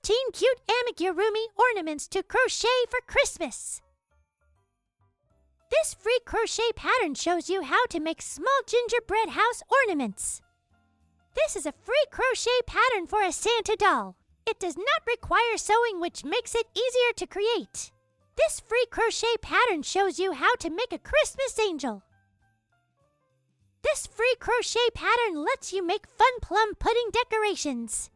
15 cute Amigurumi ornaments to crochet for Christmas. This free crochet pattern shows you how to make small gingerbread house ornaments. This is a free crochet pattern for a Santa doll. It does not require sewing, which makes it easier to create. This free crochet pattern shows you how to make a Christmas angel. This free crochet pattern lets you make fun plum pudding decorations.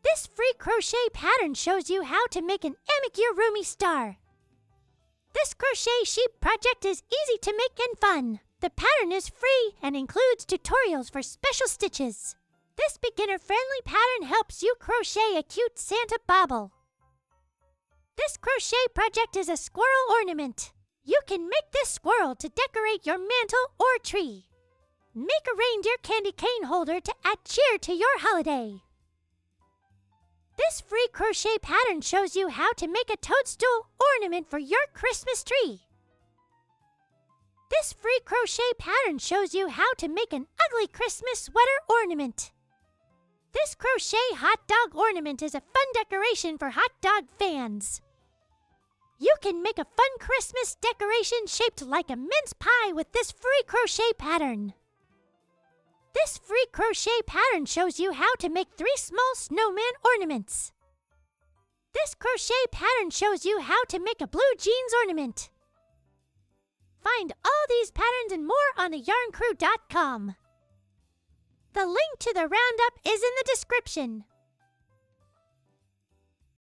This free crochet pattern shows you how to make an amigurumi star. This crochet sheep project is easy to make and fun. The pattern is free and includes tutorials for special stitches. This beginner-friendly pattern helps you crochet a cute Santa bauble. This crochet project is a squirrel ornament. You can make this squirrel to decorate your mantle or tree. Make a reindeer candy cane holder to add cheer to your holiday. This free crochet pattern shows you how to make a toadstool ornament for your Christmas tree. This free crochet pattern shows you how to make an ugly Christmas sweater ornament. This crochet hot dog ornament is a fun decoration for hot dog fans. You can make a fun Christmas decoration shaped like a mince pie with this free crochet pattern. This free crochet pattern shows you how to make 3 small snowman ornaments. This crochet pattern shows you how to make a blue jeans ornament. Find all these patterns and more on theyarncrew.com. The link to the roundup is in the description.